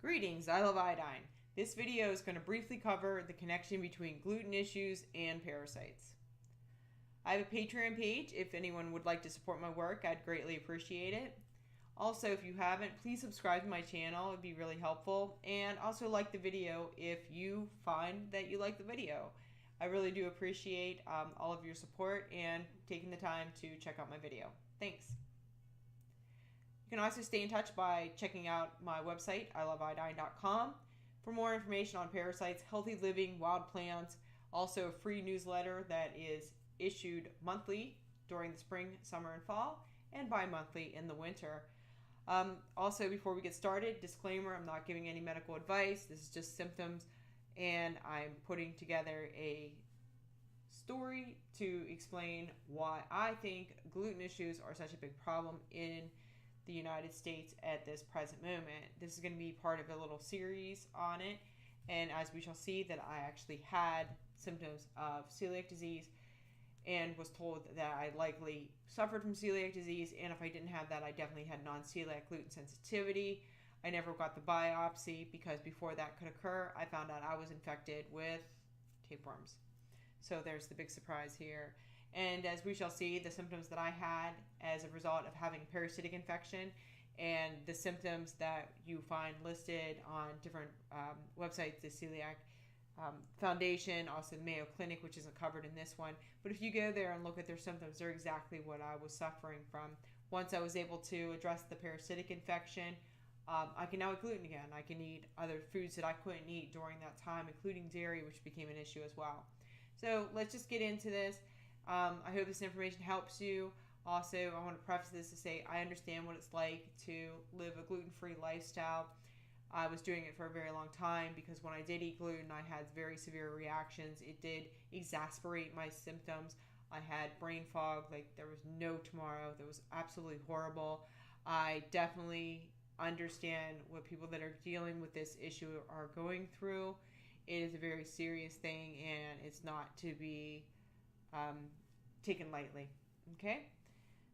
Greetings, I love iodine. This video is going to briefly cover the connection between gluten issues and parasites. I have a Patreon page. If anyone would like to support my work, I'd greatly appreciate it. Also, if you haven't, please subscribe to my channel. It'd be really helpful. And also like the video if you find that you like the video. I really do appreciate all of your support and taking the time to check out my video. Thanks. You can also stay in touch by checking out my website, iloveiodine.com, for more information on parasites, healthy living, wild plants, also a free newsletter that is issued monthly during the spring, summer, and fall, and bi-monthly in the winter. Also, before we get started, disclaimer, I'm not giving any medical advice. This is just symptoms, and I'm putting together a story to explain why I think gluten issues are such a big problem in the United States at this present moment. This is going to be part of a little series on it, and as we shall see, that I actually had symptoms of celiac disease and was told that I likely suffered from celiac disease, and if I didn't have that, I definitely had non-celiac gluten sensitivity. I never got the biopsy because before that could occur, I found out I was infected with tapeworms. So there's the big surprise here. And as we shall see, the symptoms that I had as a result of having parasitic infection and the symptoms that you find listed on different websites, the Celiac Foundation, also the Mayo Clinic, which isn't covered in this one. But if you go there and look at their symptoms, they're exactly what I was suffering from. Once I was able to address the parasitic infection, I can now eat gluten again. I can eat other foods that I couldn't eat during that time, including dairy, which became an issue as well. So let's just get into this. I hope this information helps you. Also, I want to preface this to say I understand what it's like to live a gluten-free lifestyle. I was doing it for a very long time because when I did eat gluten, I had very severe reactions. It did exasperate my symptoms. I had brain fog, like there was no tomorrow. That was absolutely horrible. I definitely understand what people that are dealing with this issue are going through. It is a very serious thing, and it's not to be taken lightly. Okay,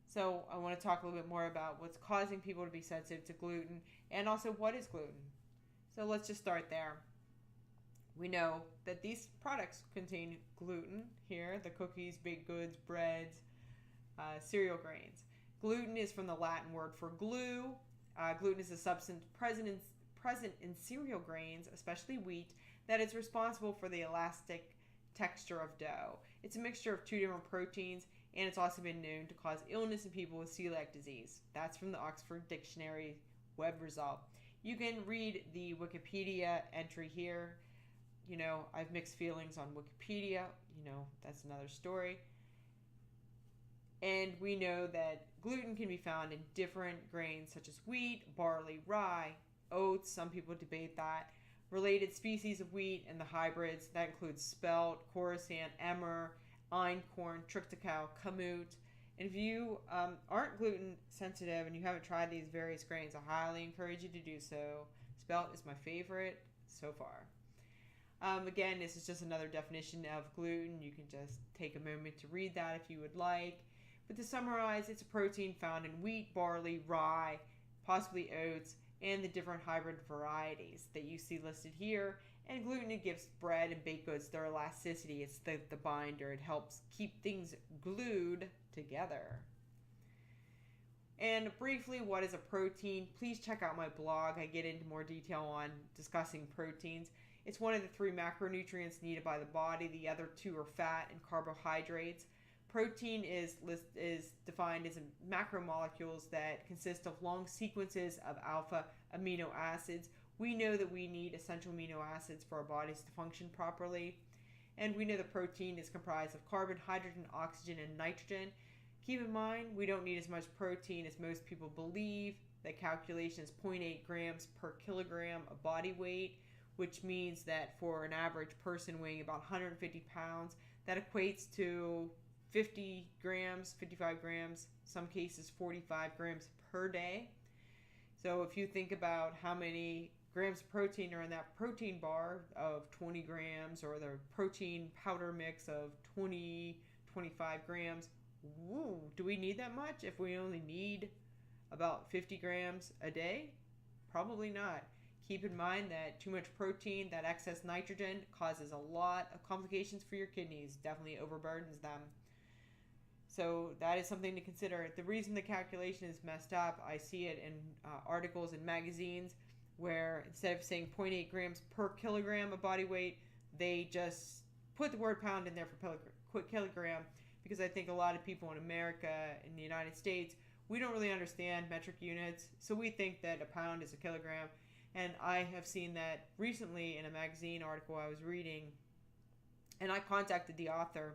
so I want to talk a little bit more about what's causing people to be sensitive to gluten and also what is gluten. So let's just start there. We know that these products contain gluten here, the cookies, baked goods, breads, cereal grains. Gluten is from the Latin word for glue. Gluten is a substance present in cereal grains, especially wheat, that is responsible for the elastic texture of dough. It's a mixture of two different proteins, and it's also been known to cause illness in people with celiac disease. That's from the Oxford Dictionary web result. You can read the Wikipedia entry here. You know, I've mixed feelings on Wikipedia. You know, that's another story. And we know that gluten can be found in different grains such as wheat, barley, rye, oats. Some people debate that. Related species of wheat and the hybrids, that includes spelt, coruscant, emmer, einkorn, triticale, kamut. And if you aren't gluten sensitive and you haven't tried these various grains, I highly encourage you to do so. Spelt is my favorite so far. Again, this is just another definition of gluten. You can just take a moment to read that if you would like. But to summarize, it's a protein found in wheat, barley, rye, possibly oats, and the different hybrid varieties that you see listed here. And gluten, it gives bread and baked goods their elasticity. It's the binder. It helps keep things glued together. And briefly, what is a protein? Please check out my blog. I get into more detail on discussing proteins. It's one of the three macronutrients needed by the body. The other two are fat and carbohydrates. Protein is defined as macromolecules that consist of long sequences of alpha amino acids. We know that we need essential amino acids for our bodies to function properly. And we know that protein is comprised of carbon, hydrogen, oxygen, and nitrogen. Keep in mind, we don't need as much protein as most people believe. The calculation is 0.8 grams per kilogram of body weight, which means that for an average person weighing about 150 pounds, that equates to 50 grams, 55 grams, some cases 45 grams per day. So if you think about how many grams of protein are in that protein bar of 20 grams or the protein powder mix of 25 grams, do we need that much if we only need about 50 grams a day? Probably not. Keep in mind that too much protein, that excess nitrogen, causes a lot of complications for your kidneys, definitely overburdens them. So that is something to consider. The reason the calculation is messed up, I see it in articles in magazines where instead of saying 0.8 grams per kilogram of body weight, they just put the word pound in there for kilogram, because I think a lot of people in America, in the United States, we don't really understand metric units, so we think that a pound is a kilogram. And I have seen that recently in a magazine article I was reading, and I contacted the author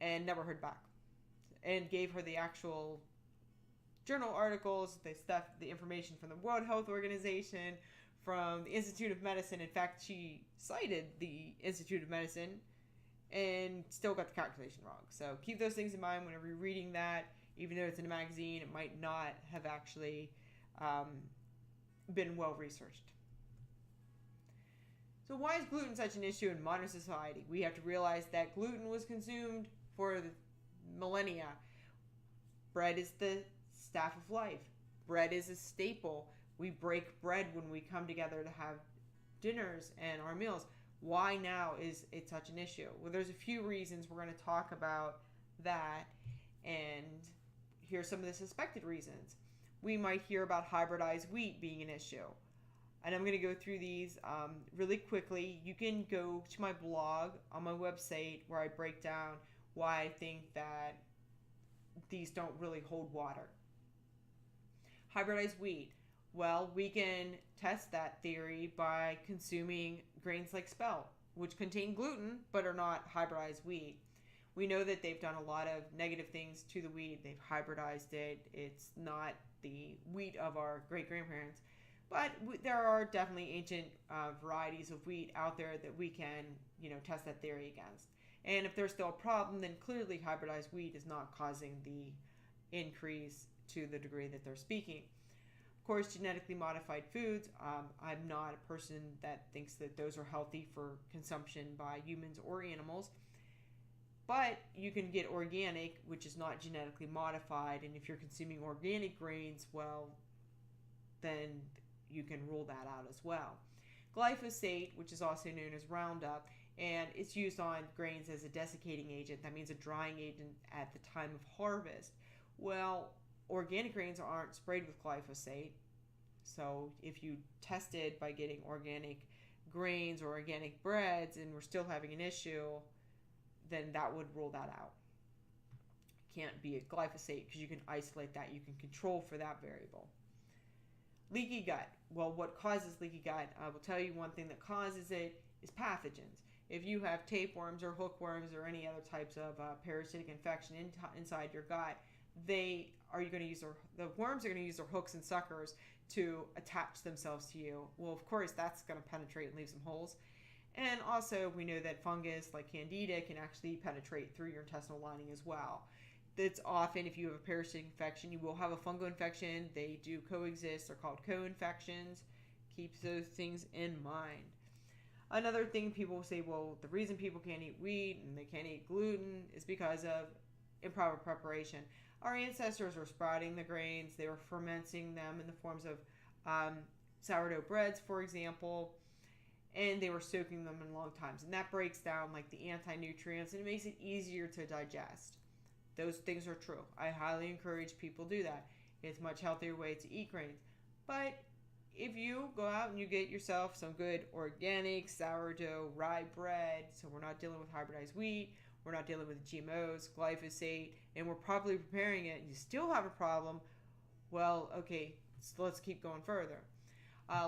and never heard back, and gave her the actual journal articles, the information from the World Health Organization, from the Institute of Medicine. In fact, she cited the Institute of Medicine and still got the calculation wrong. So keep those things in mind whenever you're reading that. Even though it's in a magazine, it might not have actually been well researched. So why is gluten such an issue in modern society? We have to realize that gluten was consumed for millennia. Bread is the staff of life. Bread is a staple. We break bread when we come together to have dinners and our meals. Why now is it such an issue? Well, there's a few reasons. We're going to talk about that, and here's some of the suspected reasons. We might hear about hybridized wheat being an issue. And I'm going to go through these really quickly. You can go to my blog on my website where I break down why I think that these don't really hold water. Hybridized wheat. Well, we can test that theory by consuming grains like spelt, which contain gluten but are not hybridized wheat. We know that they've done a lot of negative things to the wheat. They've hybridized it. It's not the wheat of our great-grandparents. But there are definitely ancient varieties of wheat out there that we can, test that theory against. And if there's still a problem, then clearly hybridized wheat is not causing the increase to the degree that they're speaking. Of course, genetically modified foods, I'm not a person that thinks that those are healthy for consumption by humans or animals. But you can get organic, which is not genetically modified, and if you're consuming organic grains, well, then you can rule that out as well. Glyphosate, which is also known as Roundup, and it's used on grains as a desiccating agent. That means a drying agent at the time of harvest. Well, organic grains aren't sprayed with glyphosate, so if you tested by getting organic grains or organic breads and we're still having an issue, then that would rule that out. Can't be a glyphosate because you can isolate that. You can control for that variable. Leaky gut. Well, what causes leaky gut? I will tell you one thing that causes it is pathogens. If you have tapeworms or hookworms or any other types of parasitic infection inside your gut, the worms are going to use their hooks and suckers to attach themselves to you. Well, of course, that's going to penetrate and leave some holes. And also, we know that fungus like Candida can actually penetrate through your intestinal lining as well. That's often, if you have a parasitic infection, you will have a fungal infection. They do coexist. They're called co-infections. Keep those things in mind. Another thing people will say, well, the reason people can't eat wheat and they can't eat gluten is because of improper preparation. Our ancestors were sprouting the grains. They were fermenting them in the forms of sourdough breads, for example, and they were soaking them in long times. And that breaks down like the anti-nutrients and it makes it easier to digest. Those things are true. I highly encourage people to do that. It's a much healthier way to eat grains. But if you go out and you get yourself some good organic sourdough rye bread, so we're not dealing with hybridized wheat, we're not dealing with GMOs, glyphosate, and we're properly preparing it, and you still have a problem, well, okay, so let's keep going further.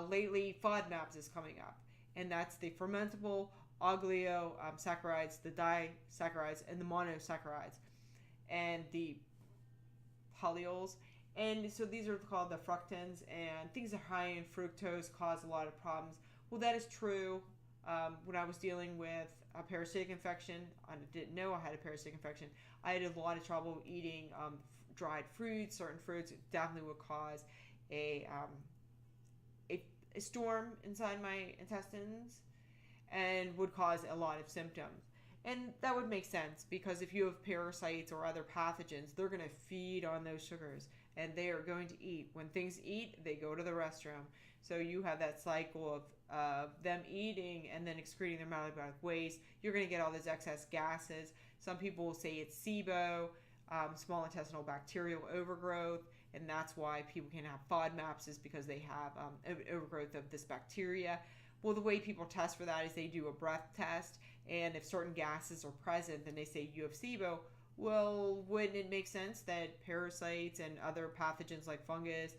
Lately, FODMAPs is coming up, and that's the fermentable oligosaccharides, the disaccharides, and the monosaccharides, and the polyols. And so these are called the fructans, and things that are high in fructose cause a lot of problems. Well, that is true. When I was dealing with a parasitic infection, I didn't know I had a parasitic infection. I had a lot of trouble eating dried fruits, certain fruits. It definitely would cause a storm inside my intestines and would cause a lot of symptoms. And that would make sense because if you have parasites or other pathogens, they're going to feed on those sugars. and they are going to eat. When things eat, they go to the restroom. So you have that cycle of them eating and then excreting their metabolic waste. You're going to get all those excess gases. Some people will say it's SIBO, small intestinal bacterial overgrowth, and that's why people can have FODMAPs, is because they have overgrowth of this bacteria. Well, the way people test for that is they do a breath test, and if certain gases are present, then they say you have SIBO. Well, wouldn't it make sense that parasites and other pathogens like fungus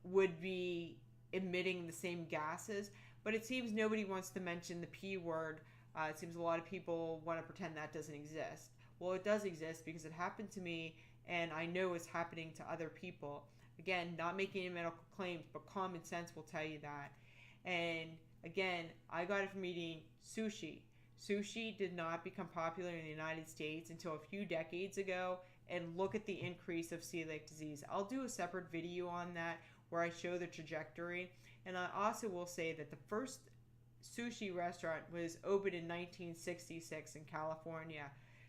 would be emitting the same gases? But it seems nobody wants to mention the P word. It seems a lot of people want to pretend that doesn't exist. Well, it does exist because it happened to me, and I know it's happening to other people. Again, not making any medical claims, but common sense will tell you that. And again, I got it from eating sushi. Sushi did not become popular in the United States until a few decades ago, and look at the increase of celiac disease. I'll do a separate video on that where I show the trajectory. And I also will say that the first sushi restaurant was opened in 1966 in California.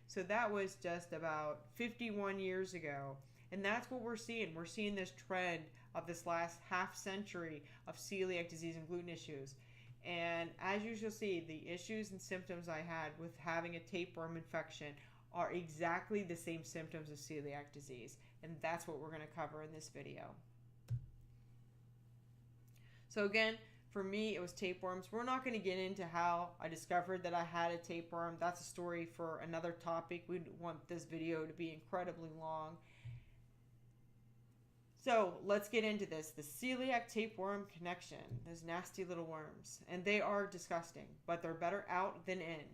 So that was just about 51 years ago. And that's what we're seeing. We're seeing this trend of this last half century of celiac disease and gluten issues. And as you shall see, the issues and symptoms I had with having a tapeworm infection are exactly the same symptoms of celiac disease. And that's what we're going to cover in this video. So again, for me, it was tapeworms. We're not going to get into how I discovered that I had a tapeworm. That's a story for another topic. We want this video to be incredibly long. So let's get into this. The celiac tapeworm connection. Those nasty little worms. And they are disgusting, but they're better out than in.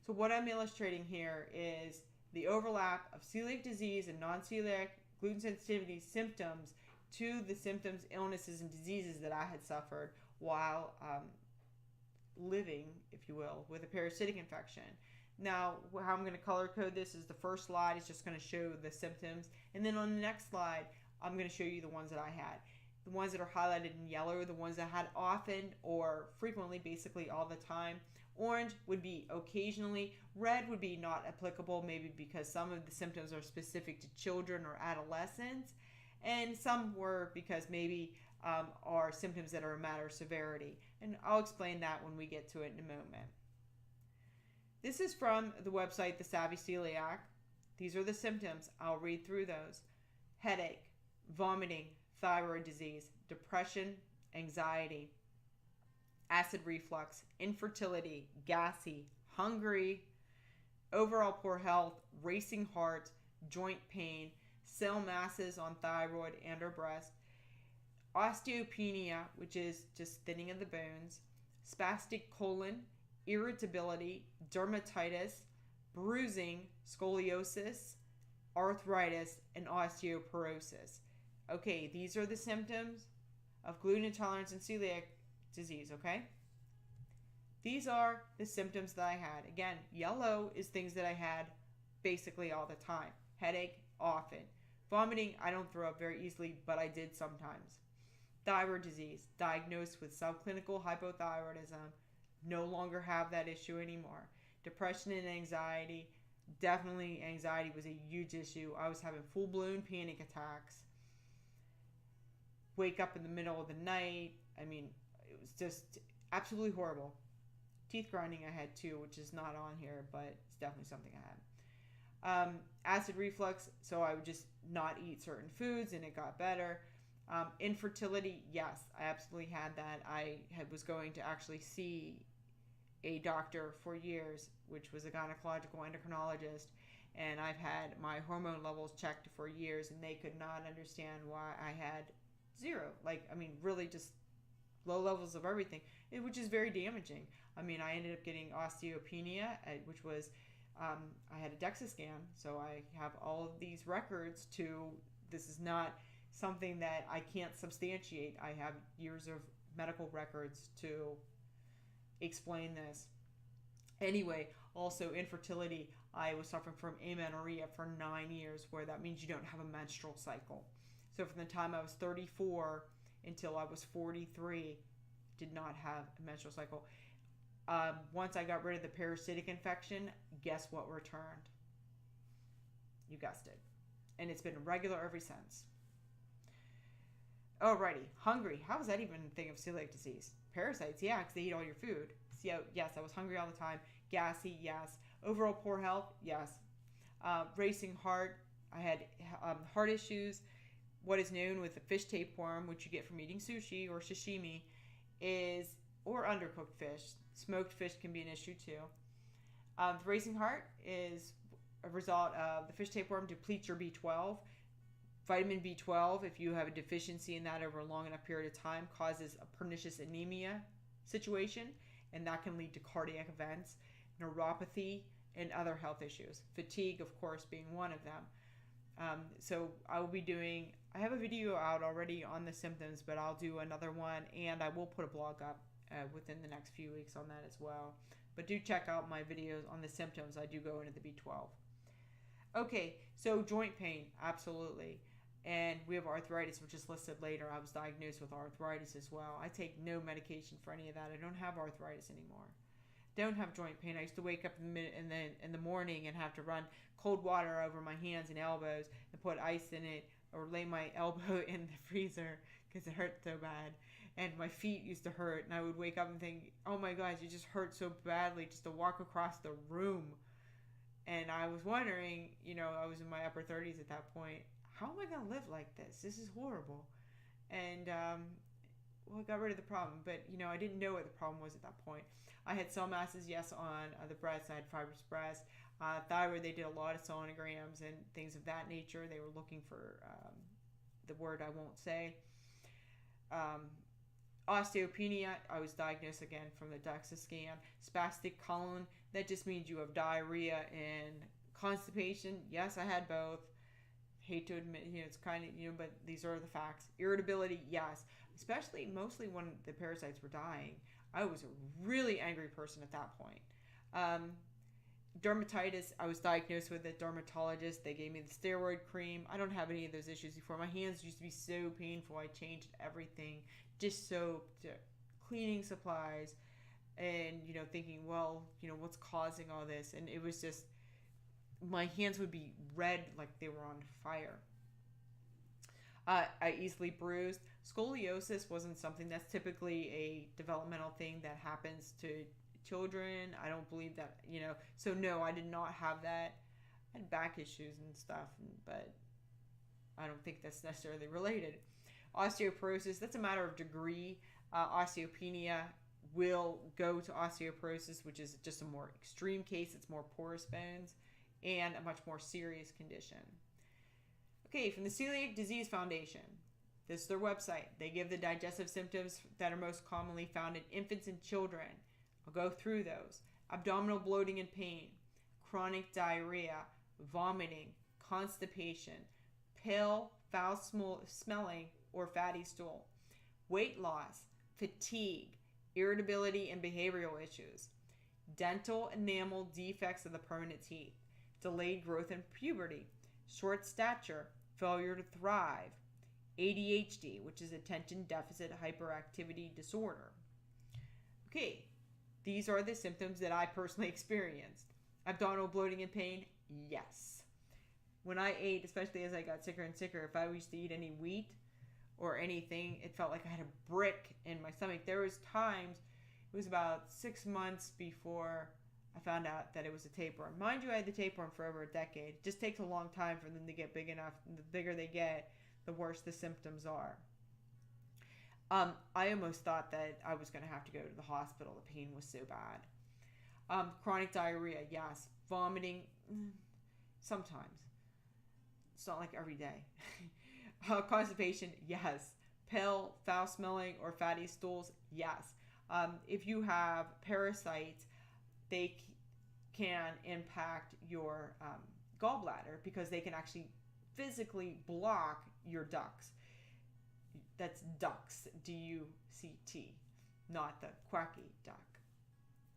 So what I'm illustrating here is the overlap of celiac disease and non-celiac gluten sensitivity symptoms to the symptoms, illnesses, and diseases that I had suffered while living, if you will, with a parasitic infection. Now, how I'm going to color code this is the first slide is just going to show the symptoms. And then on the next slide, I'm going to show you the ones that I had. The ones that are highlighted in yellow, the ones that I had often or frequently, basically all the time. Orange would be occasionally. Red would be not applicable, maybe because some of the symptoms are specific to children or adolescents. And some were because maybe are symptoms that are a matter of severity. And I'll explain that when we get to it in a moment. This is from the website, The Savvy Celiac. These are the symptoms. I'll read through those. Headache, vomiting, thyroid disease, depression, anxiety, acid reflux, infertility, gassy, hungry, overall poor health, racing heart, joint pain, cell masses on thyroid and or breast, osteopenia, which is just thinning of the bones, spastic colon, irritability, dermatitis, bruising, scoliosis, arthritis, and osteoporosis. Okay, these are the symptoms of gluten intolerance and celiac disease, okay? These are the symptoms that I had. Again, yellow is things that I had basically all the time. Headache, often. Vomiting, I don't throw up very easily, but I did sometimes. Thyroid disease, diagnosed with subclinical hypothyroidism, no longer have that issue anymore. Depression and anxiety, definitely anxiety was a huge issue. I was having full-blown panic attacks. Wake up in the middle of the night. I mean, it was just absolutely horrible. Teeth grinding I had too, which is not on here, but it's definitely something I had. Acid reflux, so I would just not eat certain foods and it got better. Infertility, yes, I absolutely had that. Was going to actually see a doctor for years, which was a gynecological endocrinologist, and I've had my hormone levels checked for years, and they could not understand why I had zero. Really just low levels of everything, which is very damaging. I ended up getting osteopenia, which was, I had a DEXA scan, so I have all of these records this is not something that I can't substantiate. I have years of medical records to explain this. Anyway, also infertility, I was suffering from amenorrhea for 9 years, where that means you don't have a menstrual cycle. So from the time I was 34 until I was 43, did not have a menstrual cycle. Once I got rid of the parasitic infection, guess what returned? You guessed it. And it's been regular ever since. Alrighty, hungry. How was that even a thing of celiac disease? Parasites, yeah, because they eat all your food. So, yes, I was hungry all the time. Gassy, yes. Overall poor health, yes. Racing heart. I had heart issues. What is known with the fish tapeworm, which you get from eating sushi or sashimi, or undercooked fish. Smoked fish can be an issue too. The racing heart is a result of the fish tapeworm depletes your B12. Vitamin B12, if you have a deficiency in that over a long enough period of time, causes a pernicious anemia situation, and that can lead to cardiac events, neuropathy, and other health issues. Fatigue, of course, being one of them. So I have a video out already on the symptoms, but I'll do another one, and I will put a blog up within the next few weeks on that as well. But do check out my videos on the symptoms. I do go into the B12. Okay, so joint pain, absolutely. And we have arthritis, which is listed later. I was diagnosed with arthritis as well. I take no medication for any of that. I don't have arthritis anymore. Don't have joint pain. I used to wake up in the morning and have to run cold water over my hands and elbows and put ice in it, or lay my elbow in the freezer because it hurt so bad. And my feet used to hurt, and I would wake up and think, oh my gosh, it just hurt so badly just to walk across the room. And I was wondering, I was in my upper 30s at that point, how am I going to live like this? This is horrible. And, I got rid of the problem. But, I didn't know what the problem was at that point. I had cell masses, yes, on the breast. I had fibrous breast. Thyroid, they did a lot of sonograms and things of that nature. They were looking for the word I won't say. Osteopenia, I was diagnosed again from the DEXA scan. Spastic colon, that just means you have diarrhea and constipation. Yes, I had both. Hate to admit, it's kind of, but these are the facts. Irritability, yes. Mostly when the parasites were dying. I was a really angry person at that point. Dermatitis, I was diagnosed with a dermatologist. They gave me the steroid cream. I don't have any of those issues before. My hands used to be so painful. I changed everything. Dish soap, to cleaning supplies, and, thinking, what's causing all this? And it was just, my hands would be red like they were on fire. I easily bruised. Scoliosis wasn't something that's typically a developmental thing that happens to children. I don't believe that, so no, I did not have that. I had back issues and stuff, but I don't think that's necessarily related. Osteoporosis, that's a matter of degree. Osteopenia will go to osteoporosis, which is just a more extreme case. It's more porous bones and a much more serious condition. Okay, from the Celiac Disease Foundation. This is their website. They give the digestive symptoms that are most commonly found in infants and children. I'll go through those. Abdominal bloating and pain, chronic diarrhea, vomiting, constipation, pale, foul-smelling or fatty stool, weight loss, fatigue, irritability and behavioral issues, dental enamel defects of the permanent teeth, delayed growth and puberty, short stature, failure to thrive, ADHD, which is attention deficit hyperactivity disorder. Okay, these are the symptoms that I personally experienced. Abdominal bloating and pain, yes. When I ate, especially as I got sicker and sicker, if I used to eat any wheat or anything, it felt like I had a brick in my stomach. There was times, it was about 6 months before I found out that it was a tapeworm. Mind you, I had the tapeworm for over a decade. It just takes a long time for them to get big enough. The bigger they get, the worse the symptoms are. I almost thought that I was going to have to go to the hospital. The pain was so bad. Chronic diarrhea, yes. Vomiting, sometimes. It's not like every day. Constipation, yes. Pale, foul-smelling, or fatty stools, yes. If you have parasites, they can impact your gallbladder because they can actually physically block your ducts. That's ducts, D-U-C-T, not the quacky duck.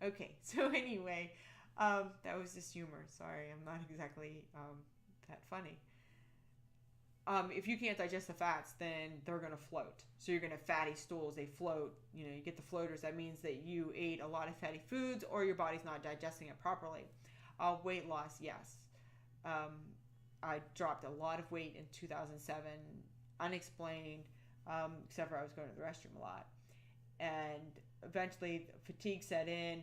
Okay, so anyway, that was just humor. Sorry, I'm not exactly that funny. If you can't digest the fats, then they're going to float. So you're going to have fatty stools. They float. You get the floaters. That means that you ate a lot of fatty foods or your body's not digesting it properly. Weight loss, yes. I dropped a lot of weight in 2007, unexplained. except for I was going to the restroom a lot. And eventually fatigue set in,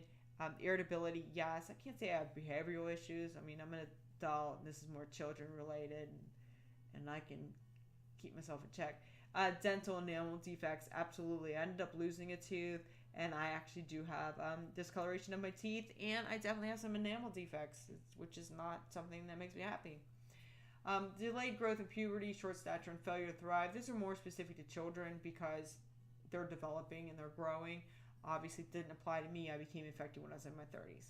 irritability, yes. I can't say I have behavioral issues. I mean, I'm an adult, and this is more children related, and I can keep myself in check. Dental enamel defects, absolutely. I ended up losing a tooth, and I actually do have discoloration of my teeth, and I definitely have some enamel defects, which is not something that makes me happy. Delayed growth of puberty, short stature, and failure to thrive. These are more specific to children because they're developing and they're growing. Obviously, it didn't apply to me. I became infected when I was in my 30s.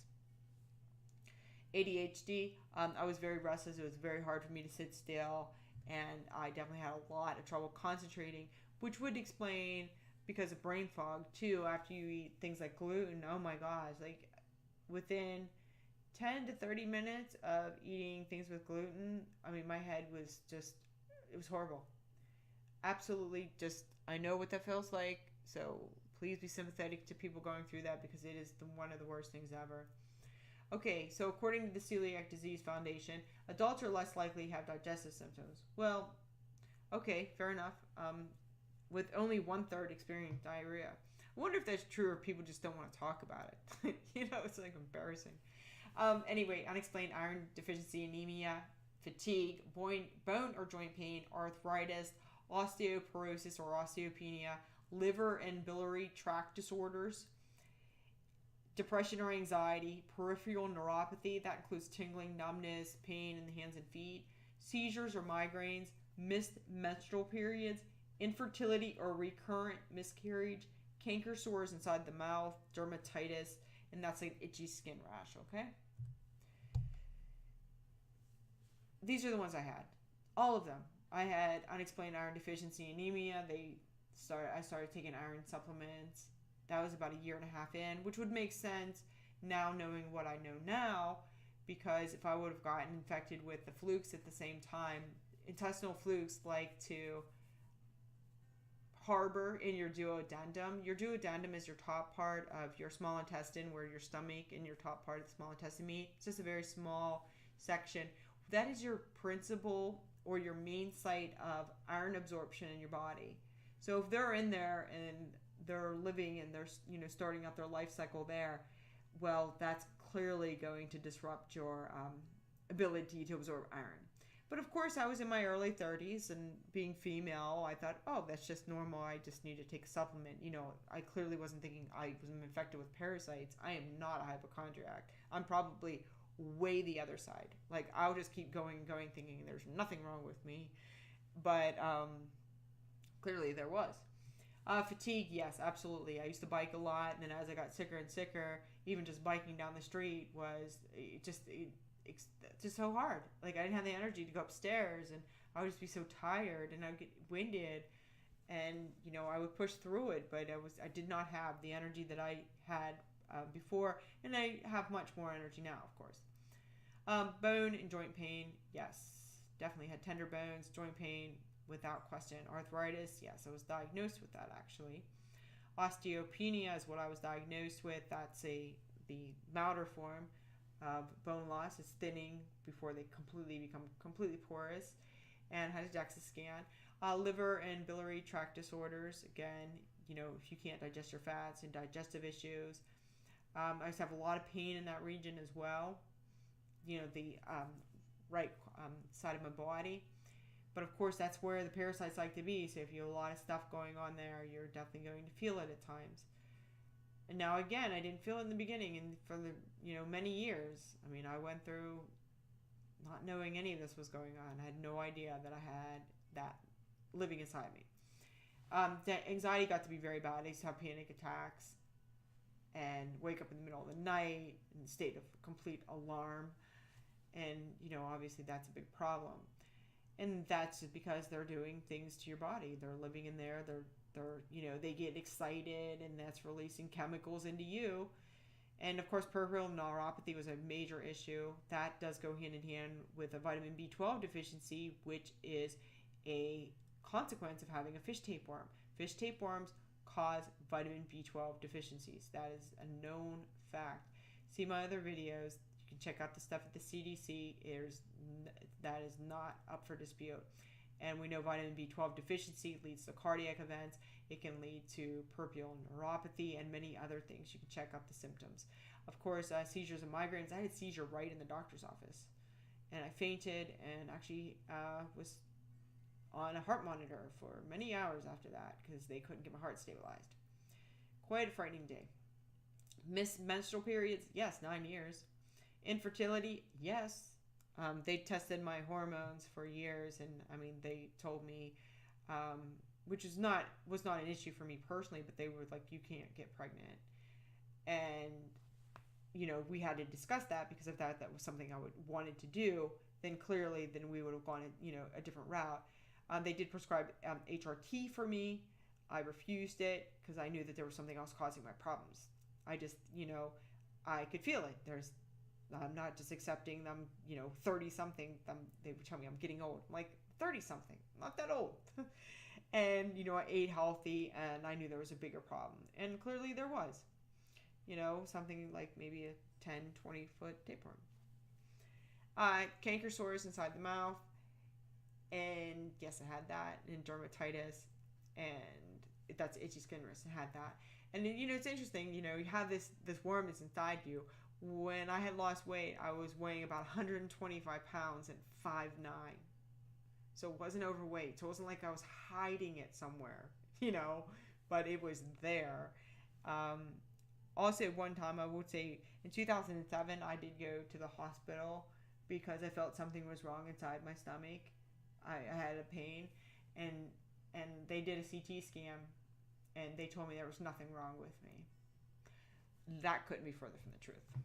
ADHD, I was very restless. It was very hard for me to sit still, and I definitely had a lot of trouble concentrating, which would explain because of brain fog too. After you eat things like gluten, oh my gosh, like within 10 to 30 minutes of eating things with gluten, I mean, my head was just, it was horrible. Absolutely, just, I know what that feels like, so please be sympathetic to people going through that because it is one of the worst things ever. Okay, so according to the Celiac Disease Foundation, adults are less likely to have digestive symptoms. Well, okay, fair enough. With only 1/3 experiencing diarrhea. I wonder if that's true or people just don't want to talk about it. It's like embarrassing. Anyway, unexplained iron deficiency anemia, fatigue, bone or joint pain, arthritis, osteoporosis or osteopenia, liver and biliary tract disorders, depression or anxiety, peripheral neuropathy, that includes tingling, numbness, pain in the hands and feet, seizures or migraines, missed menstrual periods, infertility or recurrent miscarriage, canker sores inside the mouth, dermatitis, and that's like itchy skin rash, okay? These are the ones I had. All of them. I had unexplained iron deficiency anemia. I started taking iron supplements. That was about 1.5 years in, which would make sense now knowing what I know now, because if I would have gotten infected with the flukes at the same time, intestinal flukes like to harbor in your duodenum. Your duodenum is your top part of your small intestine, where your stomach and your top part of the small intestine meet. It's just a very small section. That is your principal or your main site of iron absorption in your body. So if they're in there and they're living and they're starting out their life cycle there, well, that's clearly going to disrupt your ability to absorb iron. But of course, I was in my early 30s, and being female, I thought, oh, that's just normal. I just need to take a supplement. I clearly wasn't thinking I was infected with parasites. I am not a hypochondriac. I'm probably way the other side. Like, I'll just keep going, thinking there's nothing wrong with me. But clearly there was. Fatigue, yes, absolutely. I used to bike a lot, and then as I got sicker and sicker, even just biking down the street was just so hard. Like, I didn't have the energy to go upstairs, and I would just be so tired, and I would get winded, and I would push through it, but I did not have the energy that I had before, and I have much more energy now, of course. Bone and joint pain, yes, definitely had tender bones, joint pain, without question. Arthritis, yes, I was diagnosed with that actually. Osteopenia is what I was diagnosed with. That's the milder form of bone loss. It's thinning before they become completely porous, and had a DEXA scan. Liver and biliary tract disorders, again, if you can't digest your fats and digestive issues. I used to have a lot of pain in that region as well, the right side of my body. But of course, that's where the parasites like to be. So if you have a lot of stuff going on there, you're definitely going to feel it at times. And now again, I didn't feel it in the beginning, and for the many years. I mean, I went through not knowing any of this was going on. I had no idea that I had that living inside me. The anxiety got to be very bad. I used to have panic attacks and wake up in the middle of the night in a state of complete alarm. And obviously that's a big problem. And that's because they're doing things to your body. They're living in there. They get excited, and that's releasing chemicals into you. And of course, peripheral neuropathy was a major issue. That does go hand in hand with a vitamin B12 deficiency, which is a consequence of having a fish tapeworm. Fish tapeworms cause vitamin B12 deficiencies. That is a known fact. See my other videos. You can check out the stuff at the CDC. That is not up for dispute. And we know vitamin B12 deficiency leads to cardiac events. It can lead to peripheral neuropathy and many other things. You can check up the symptoms. Of course, seizures and migraines. I had a seizure right in the doctor's office. And I fainted and actually was on a heart monitor for many hours after that because they couldn't get my heart stabilized. Quite a frightening day. Missed menstrual periods? Yes, 9 years. Infertility? Yes. They tested my hormones for years, and I mean, they told me, which was not an issue for me personally, but they were like, you can't get pregnant. And, you know, we had to discuss that because if that was something I wanted to do, then clearly then we would have gone, you know, a different route. They did prescribe HRT for me. I refused it because I knew that there was something else causing my problems. I just, you know, I could feel it. I'm not just accepting them, you know, 30 something. They would tell me I'm getting old. I'm like 30 something, not that old. And, you know, I ate healthy and I knew there was a bigger problem. And clearly there was, you know, something like maybe a 10, 20 foot tapeworm. Canker sores inside the mouth. And yes, I had that, and dermatitis, and that's itchy skin risk. I had that. And you know, it's interesting, you know, you have this worm that's inside you. When I had lost weight, I was weighing about 125 pounds and 5'9". So it wasn't overweight. So it wasn't like I was hiding it somewhere, you know, but it was there. Also, one time, I would say in 2007, I did go to the hospital because I felt something was wrong inside my stomach. I had a pain, and they did a CT scan, and they told me there was nothing wrong with me. That couldn't be further from the truth.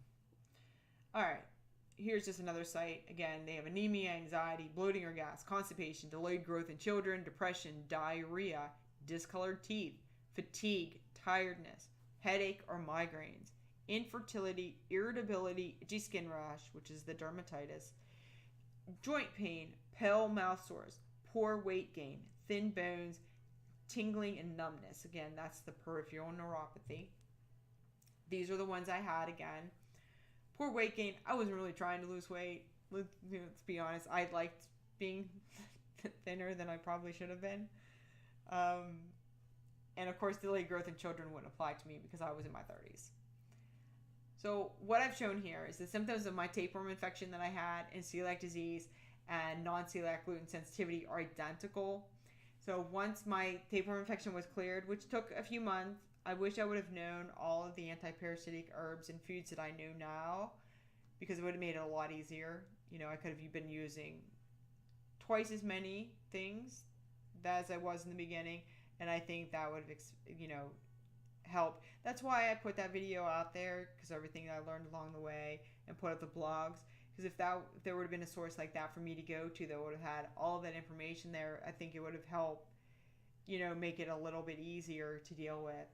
All right, here's just another site. Again, they have anemia, anxiety, bloating or gas, constipation, delayed growth in children, depression, diarrhea, discolored teeth, fatigue, tiredness, headache or migraines, infertility, irritability, itchy skin rash, which is the dermatitis, joint pain, pale mouth sores, poor weight gain, thin bones, tingling and numbness. Again, that's the peripheral neuropathy. These are the ones I had again. Poor weight gain. I wasn't really trying to lose weight. Let's be honest. I liked being thinner than I probably should have been. And of course, delayed growth in children wouldn't apply to me because I was in my 30s. So what I've shown here is the symptoms of my tapeworm infection that I had and celiac disease and non-celiac gluten sensitivity are identical. So once my tapeworm infection was cleared, which took a few months, I wish I would have known all of the anti-parasitic herbs and foods that I know now because it would have made it a lot easier. You know, I could have been using twice as many things as I was in the beginning, and I think that would have, you know, helped. That's why I put that video out there, because everything I learned along the way, and put up the blogs. Because if there would have been a source like that for me to go to that would have had all that information there, I think it would have helped, you know, make it a little bit easier to deal with.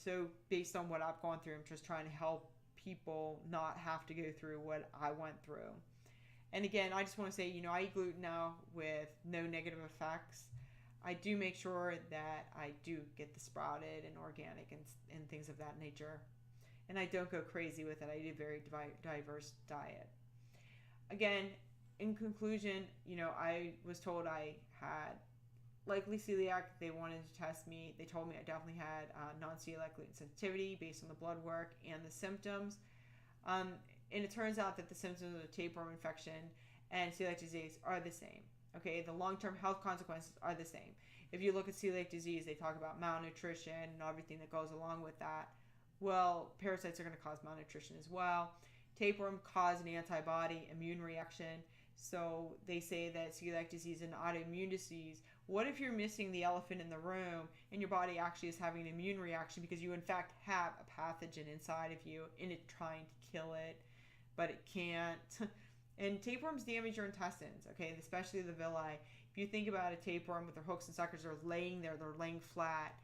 So based on what I've gone through, I'm just trying to help people not have to go through what I went through. And again, I just want to say, you know, I eat gluten now with no negative effects. I do make sure that I do get the sprouted and organic and things of that nature. And I don't go crazy with it. I do a very diverse diet. Again, in conclusion, you know, I was told I had likely celiac. They wanted to test me. They told me I definitely had non-celiac gluten sensitivity based on the blood work and the symptoms. And it turns out that the symptoms of the tapeworm infection and celiac disease are the same. Okay, the long-term health consequences are the same. If you look at celiac disease, they talk about malnutrition and everything that goes along with that. Well, parasites are going to cause malnutrition as well. Tapeworm cause an antibody immune reaction. So they say that celiac disease is an autoimmune disease. What if you're missing the elephant in the room and your body actually is having an immune reaction because you in fact have a pathogen inside of you and it's trying to kill it, but it can't? And tapeworms damage your intestines, okay, especially the villi. If you think about a tapeworm with their hooks and suckers, they're laying there, they're laying flat,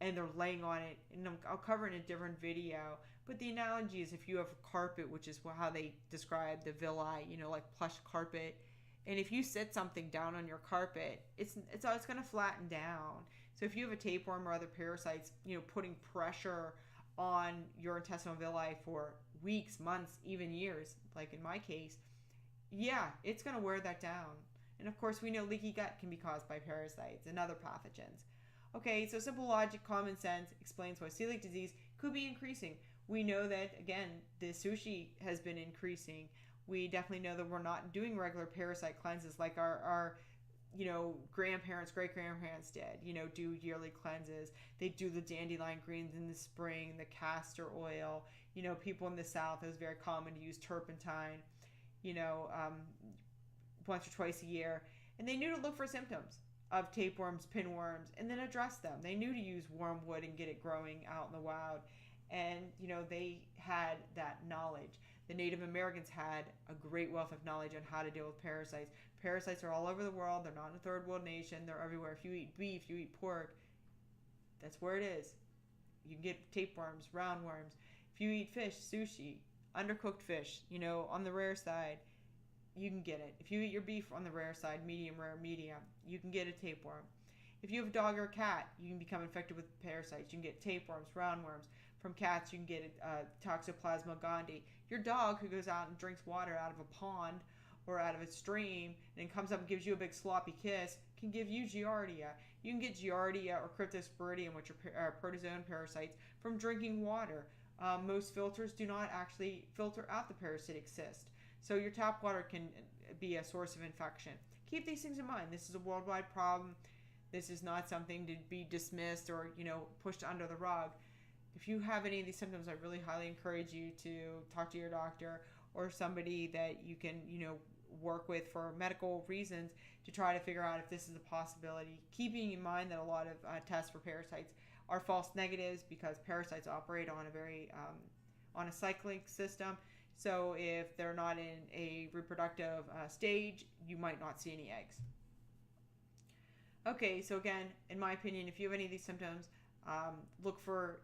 and they're laying on it. And I'll cover in a different video. But the analogy is if you have a carpet, which is how they describe the villi, you know, like plush carpet. And if you sit something down on your carpet, it's going to flatten down. So if you have a tapeworm or other parasites, you know, putting pressure on your intestinal villi for weeks, months, even years, like in my case, yeah, it's going to wear that down. And of course, we know leaky gut can be caused by parasites and other pathogens. Okay, so simple logic, common sense explains why celiac disease could be increasing. We know that, again, the sushi has been increasing. We definitely know that we're not doing regular parasite cleanses like our grandparents, great-grandparents did, do yearly cleanses. They do the dandelion greens in the spring, the castor oil. People in the South, it was very common to use turpentine, once or twice a year. And they knew to look for symptoms of tapeworms, pinworms, and then address them. They knew to use wormwood and get it growing out in the wild. And, they had that knowledge. The Native Americans had a great wealth of knowledge on how to deal with parasites. Parasites are all over the world. They're not in a third world nation. They're everywhere. If you eat beef, you eat pork, that's where it is. You can get tapeworms, roundworms. If you eat fish, sushi, undercooked fish, on the rare side, you can get it. If you eat your beef on the rare side, medium rare, medium, you can get a tapeworm. If you have a dog or a cat, you can become infected with parasites. You can get tapeworms, roundworms. From cats, you can get Toxoplasma gondii. Your dog who goes out and drinks water out of a pond or out of a stream and then comes up and gives you a big sloppy kiss can give you Giardia. You can get Giardia or Cryptosporidium, which are protozoan parasites, from drinking water. Most filters do not actually filter out the parasitic cyst. So your tap water can be a source of infection. Keep these things in mind. This is a worldwide problem. This is not something to be dismissed or, pushed under the rug. If you have any of these symptoms, I really highly encourage you to talk to your doctor or somebody that you can, work with for medical reasons to try to figure out if this is a possibility. Keeping in mind that a lot of tests for parasites are false negatives because parasites operate on a cyclic system. So if they're not in a reproductive stage, you might not see any eggs. Okay, so again, in my opinion, if you have any of these symptoms, look for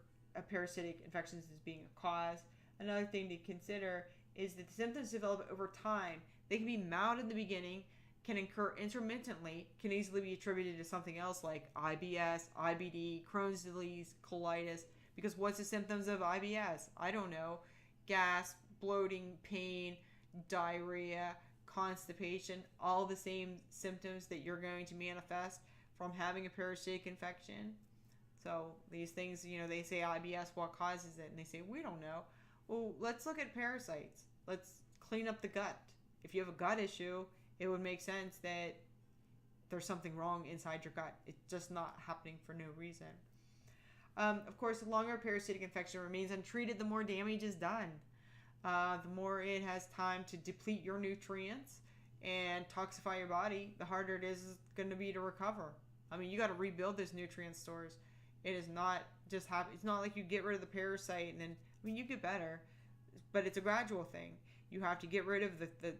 parasitic infections as being a cause. Another thing to consider is that the symptoms develop over time. They can be mild in the beginning, can occur intermittently, can easily be attributed to something else like IBS, IBD, Crohn's disease, colitis. Because what's the symptoms of IBS? I don't know. Gas, bloating, pain, diarrhea, constipation, all the same symptoms that you're going to manifest from having a parasitic infection. So these things, they say IBS, what causes it? And they say, we don't know. Well, let's look at parasites. Let's clean up the gut. If you have a gut issue, it would make sense that there's something wrong inside your gut. It's just not happening for no reason. Of course, the longer a parasitic infection remains untreated, the more damage is done. The more it has time to deplete your nutrients and toxify your body, the harder it is going to be to recover. I mean, you got to rebuild those nutrient stores. It is not just happen. It's not like you get rid of the parasite and then, you get better, but it's a gradual thing. You have to get rid of the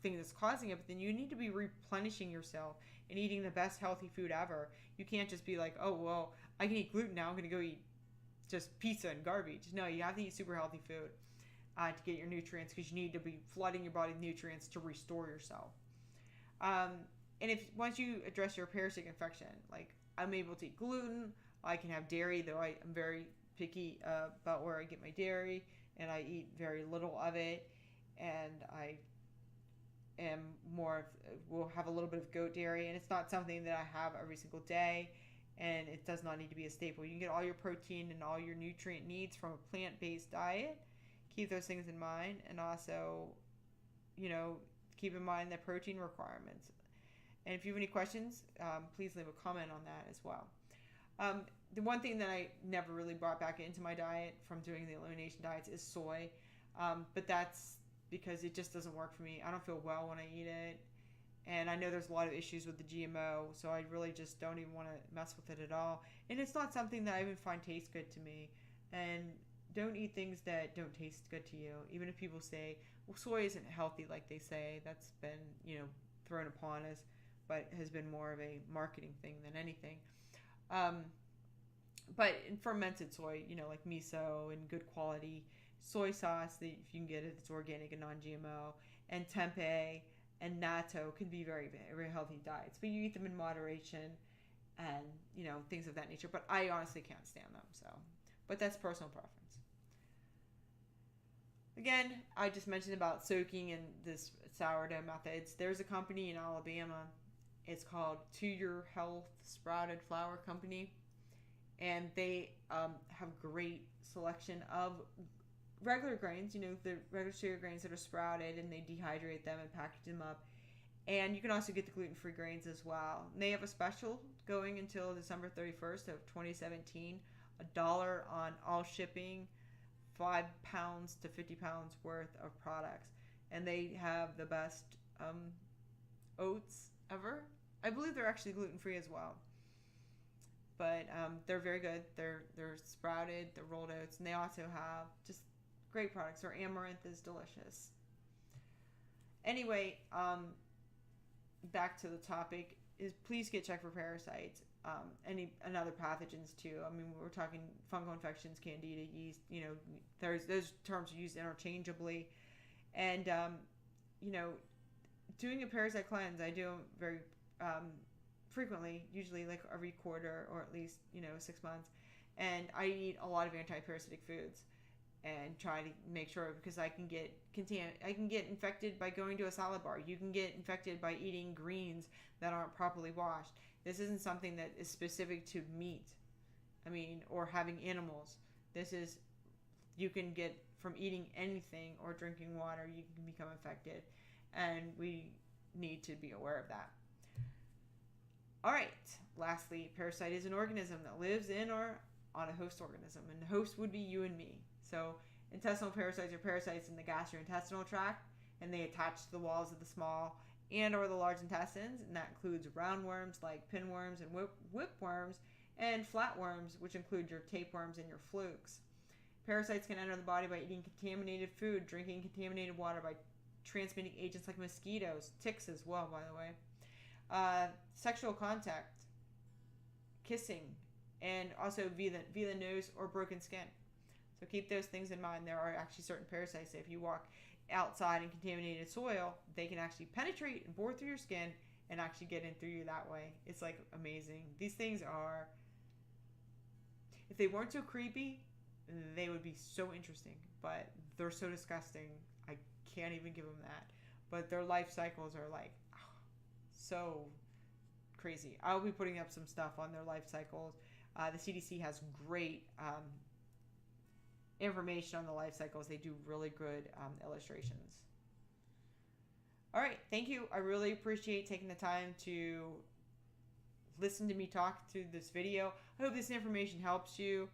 thing that's causing it, but then you need to be replenishing yourself and eating the best healthy food ever. You can't just be like, oh, well, I can eat gluten now. I'm going to go eat just pizza and garbage. No, you have to eat super healthy food to get your nutrients because you need to be flooding your body with nutrients to restore yourself. And if once you address your parasitic infection, like I'm able to eat gluten, I can have dairy, though I'm very picky about where I get my dairy, and I eat very little of it, and I am will have a little bit of goat dairy, and it's not something that I have every single day, and it does not need to be a staple. You can get all your protein and all your nutrient needs from a plant-based diet. Keep those things in mind, and also, keep in mind the protein requirements. And if you have any questions, please leave a comment on that as well. The one thing that I never really brought back into my diet from doing the elimination diets is soy. But that's because it just doesn't work for me. I don't feel well when I eat it. And I know there's a lot of issues with the GMO, so I really just don't even want to mess with it at all. And it's not something that I even find tastes good to me. And don't eat things that don't taste good to you. Even if people say, well, soy isn't healthy like they say. That's been, thrown upon us, but has been more of a marketing thing than anything. But in fermented soy, like miso and good quality soy sauce, that if you can get it, it's organic and non-GMO, and tempeh and natto can be very, very healthy diets. But you eat them in moderation and, things of that nature. But I honestly can't stand them. So, but that's personal preference. Again, I just mentioned about soaking and this sourdough methods. There's a company in Alabama. It's called To Your Health Sprouted Flour Company, and they have great selection of regular grains. You know, the regular cereal grains that are sprouted, and they dehydrate them and package them up. And you can also get the gluten-free grains as well. And they have a special going until December 31st of 2017. $1 on all shipping, 5 pounds to 50 pounds worth of products. And they have the best oats ever. I believe they're actually gluten-free as well. But they're very good. They're sprouted, they're rolled oats, and they also have just great products. Their amaranth is delicious. Anyway, back to the topic is please get checked for parasites, and other pathogens too. I mean, we're talking fungal infections, candida, yeast. You know, those terms are used interchangeably, and doing a parasite cleanse, I do very frequently, usually like every quarter or at least 6 months, and I eat a lot of anti-parasitic foods and try to make sure, because I can get infected by going to a salad bar. You can get infected by eating greens that aren't properly washed. This isn't something that is specific to meat, or having animals. You can get from eating anything or drinking water, you can become infected, and we need to be aware of that. All right, lastly, parasite is an organism that lives in or on a host organism, and the host would be you and me. So intestinal parasites are parasites in the gastrointestinal tract, and they attach to the walls of the small and or the large intestines, and that includes roundworms like pinworms and whipworms, and flatworms, which include your tapeworms and your flukes. Parasites can enter the body by eating contaminated food, drinking contaminated water, by transmitting agents like mosquitoes, ticks as well, by the way, sexual contact, kissing, and also via the nose or broken skin. So keep those things in mind. There are actually certain parasites that if you walk outside in contaminated soil, they can actually penetrate and bore through your skin and actually get in through you that way. It's like amazing. These things are, if they weren't so creepy, they would be so interesting, but they're so disgusting. I can't even give them that. But their life cycles are like so crazy. I'll be putting up some stuff on their life cycles. The CDC has great information on the life cycles. They do really good illustrations. All right, thank you. I really appreciate taking the time to listen to me talk through this video. I hope this information helps you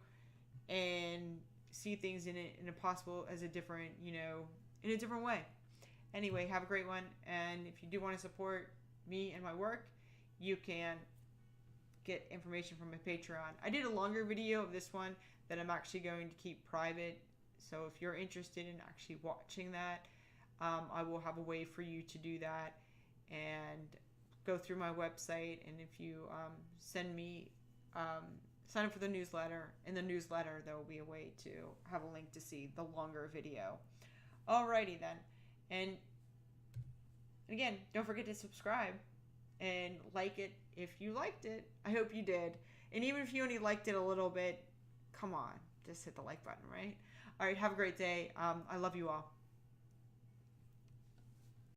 and see things in a possible as a different, in a different way. Anyway, have a great one. And if you do want to support me and my work, you can get information from my Patreon. I did a longer video of this one that I'm actually going to keep private. So if you're interested in actually watching that, I will have a way for you to do that and go through my website. And if you sign up for the newsletter, in the newsletter there will be a way to have a link to see the longer video. Alrighty then. And again, don't forget to subscribe and like it if you liked it. I hope you did. And even if you only liked it a little bit, come on, just hit the like button, right? All right, have a great day. I love you all.